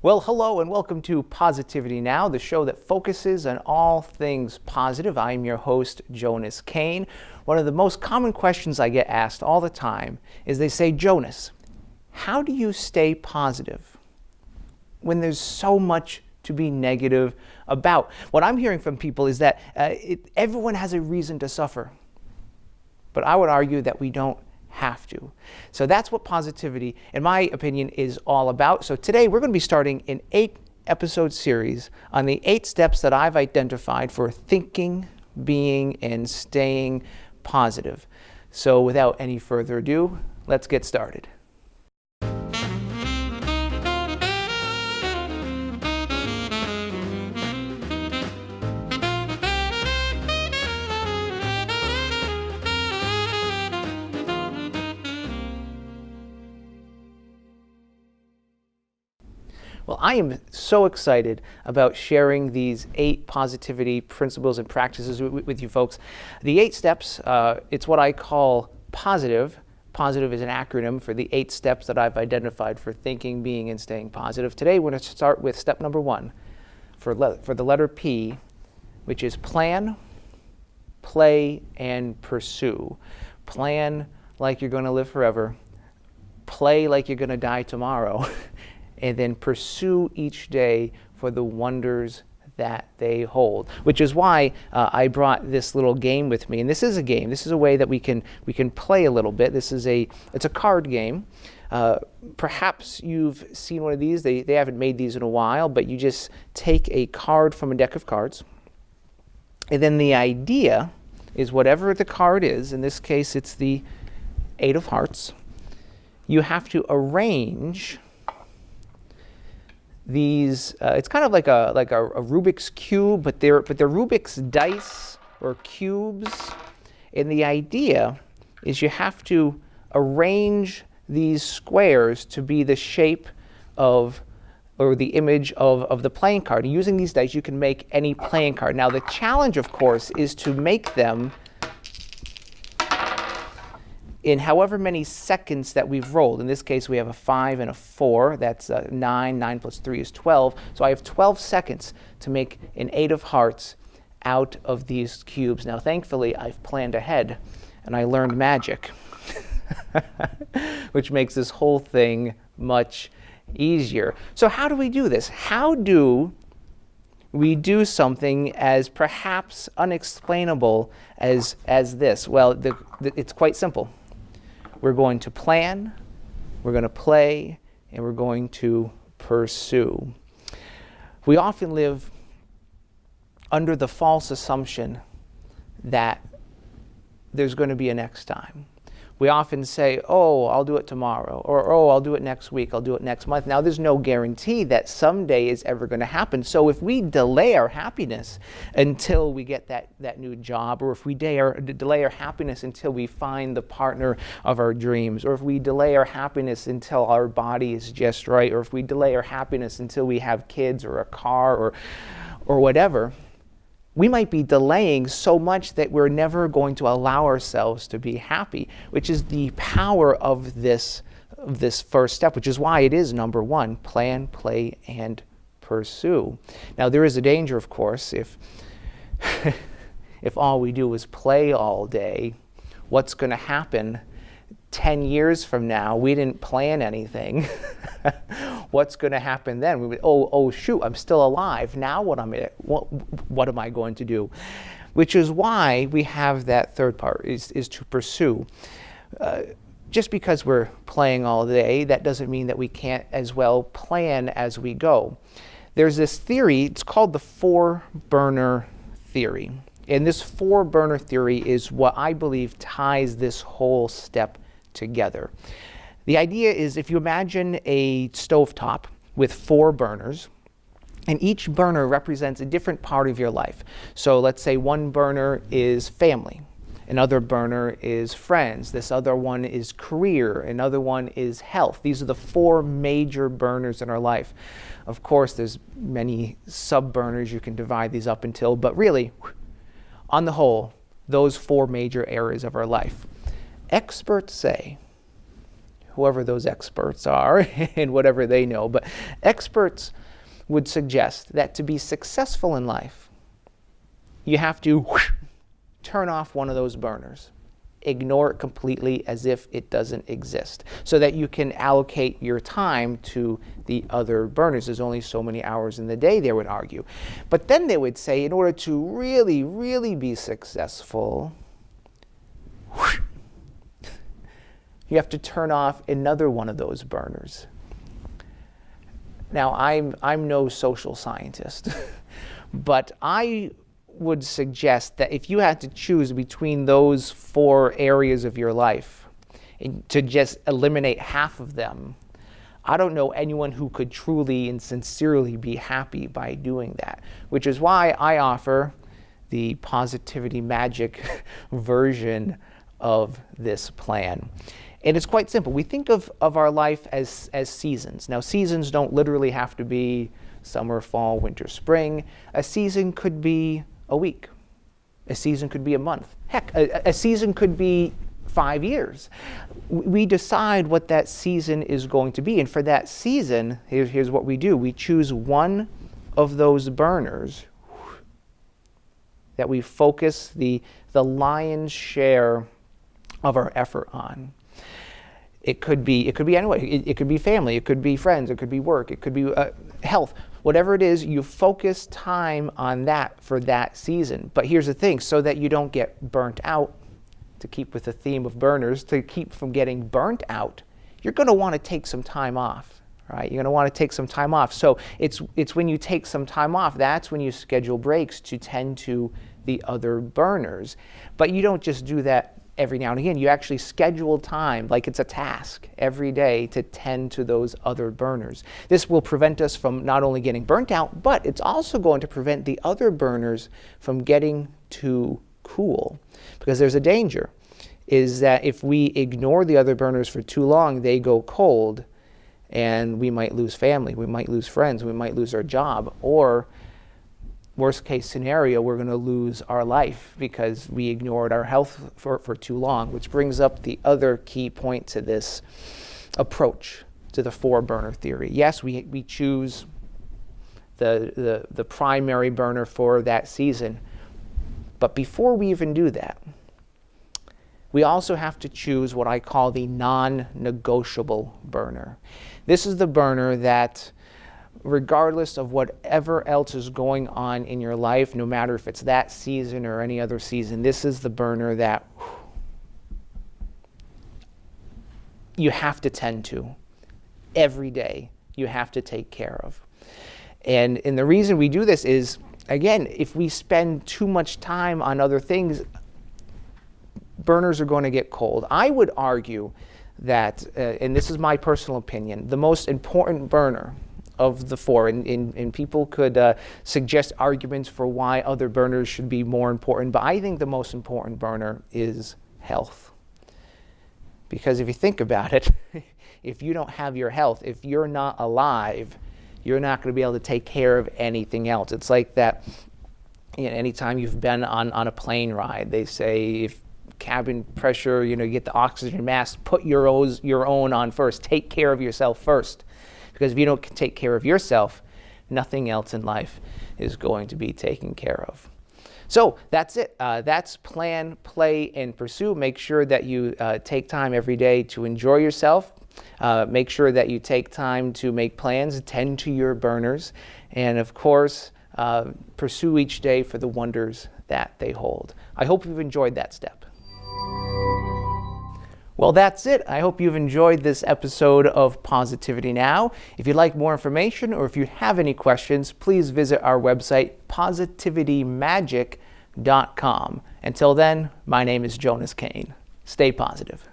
Well, hello and welcome to Positivity Now, the show that focuses on all things positive. I'm your host, Jonas Cain. One of the most common questions I get asked all the time is they say, Jonas, how do you stay positive when there's so much to be negative about? What I'm hearing from people is that everyone has a reason to suffer. But I would argue that we don't have to. So that's what positivity, in my opinion, is all about. So today we're going to be starting an 8-episode series on the 8 steps that I've identified for thinking, being, and staying positive. So without any further ado, let's get started. Well, I am so excited about sharing these 8 positivity principles and practices with you folks. The 8 steps, it's what I call positive. Positive is an acronym for the 8 steps that I've identified for thinking, being, and staying positive. Today, we're going to start with step number 1 for the letter P, which is plan, play, and pursue. Plan like you're going to live forever. Play like you're going to die tomorrow. And then pursue each day for the wonders that they hold. Which is why I brought this little game with me. And this is a game. This is a way that we can play a little bit. It's a card game. Perhaps you've seen one of these. They haven't made these in a while, but you just take a card from a deck of cards. And then the idea is whatever the card is, in this case it's the 8 of Hearts, you have to arrange these, it's kind of like a Rubik's Cube, but they're Rubik's dice or cubes. And the idea is you have to arrange these squares to be the shape of, or the image of the playing card. And using these dice, you can make any playing card. Now, the challenge, of course, is to make them in however many seconds that we've rolled. In this case, we have a 5 and a 4. That's 9. 9 plus 3 is 12. So I have 12 seconds to make an 8 of Hearts out of these cubes. Now, thankfully, I've planned ahead, and I learned magic, which makes this whole thing much easier. So how do we do this? How do we do something as perhaps unexplainable as this? Well, it's quite simple. We're going to plan, we're going to play, and we're going to pursue. We often live under the false assumption that there's going to be a next time. We often say, oh, I'll do it tomorrow, or oh, I'll do it next week, I'll do it next month. Now, there's no guarantee that someday is ever going to happen. So if we delay our happiness until we get that new job, or if we delay our happiness until we find the partner of our dreams, or if we delay our happiness until our body is just right, or if we delay our happiness until we have kids or a car or whatever, we might be delaying so much that we're never going to allow ourselves to be happy, which is the power of this first step, which is why it is number 1, plan, play, and pursue. Now, there is a danger, of course, if all we do is play all day. What's going to happen 10 years from now? We didn't plan anything. What's going to happen then? We would, oh shoot, I'm still alive. Now what am I going to do? Which is why we have that third part, is to pursue. Just because we're playing all day, that doesn't mean that we can't as well plan as we go. There's this theory, it's called the 4-burner theory. And this 4-burner theory is what I believe ties this whole step together. The idea is, if you imagine a stovetop with 4 burners, and each burner represents a different part of your life. So let's say one burner is family, another burner is friends, this other one is career, another one is health. These are the 4 major burners in our life. Of course, there's many sub-burners you can divide these up into, but really, on the whole, those 4 major areas of our life. Experts say whoever those experts are and whatever they know, but experts would suggest that to be successful in life, you have to turn off one of those burners. Ignore it completely as if it doesn't exist, so that you can allocate your time to the other burners. There's only so many hours in the day, they would argue. But then they would say, in order to really, really be successful, you have to turn off another one of those burners. Now, I'm no social scientist, but I would suggest that if you had to choose between those 4 areas of your life and to just eliminate half of them, I don't know anyone who could truly and sincerely be happy by doing that, which is why I offer the Positivity Magic version of this plan. And it's quite simple. We think of our life as seasons. Now, seasons don't literally have to be summer, fall, winter, spring. A season could be a week. A season could be a month. Heck, a season could be 5 years. We decide what that season is going to be. And for that season, here's what we do. We choose one of those burners that we focus the lion's share of our effort on. It could be anyway. It could be family. It could be friends. It could be work. It could be health. Whatever it is, you focus time on that for that season. But here's the thing, so that you don't get burnt out, to keep with the theme of burners, to keep from getting burnt out, you're going to want to take some time off, right? You're going to want to take some time off. So it's when you take some time off, that's when you schedule breaks to tend to the other burners. But you don't just do that every now and again. You actually schedule time, like it's a task, every day to tend to those other burners. This will prevent us from not only getting burnt out, but it's also going to prevent the other burners from getting too cool. Because there's a danger, is that if we ignore the other burners for too long, they go cold, and we might lose family, we might lose friends, we might lose our job, or worst case scenario, we're going to lose our life because we ignored our health for too long, which brings up the other key point to this approach to the 4-burner theory. Yes, we choose the primary burner for that season, but before we even do that, we also have to choose what I call the non-negotiable burner. This is the burner that, regardless of whatever else is going on in your life, no matter if it's that season or any other season, this is the burner that you have to tend to every day. You have to take care of. And the reason we do this is, again, if we spend too much time on other things, burners are going to get cold. I would argue that, and this is my personal opinion, the most important burner of the 4, and people could suggest arguments for why other burners should be more important, but I think the most important burner is health. Because if you think about it, if you don't have your health, if you're not alive, you're not going to be able to take care of anything else. It's like that, anytime you've been on a plane ride, they say if cabin pressure, you get the oxygen mask, put your own on first. Take care of yourself first. Because if you don't take care of yourself, nothing else in life is going to be taken care of. So that's it. That's plan, play, and pursue. Make sure that you take time every day to enjoy yourself. Make sure that you take time to make plans, tend to your burners, and of course, pursue each day for the wonders that they hold. I hope you've enjoyed that step. Well, that's it. I hope you've enjoyed this episode of Positivity Now. If you'd like more information or if you have any questions, please visit our website, positivitymagic.com. Until then, my name is Jonas Cain. Stay positive.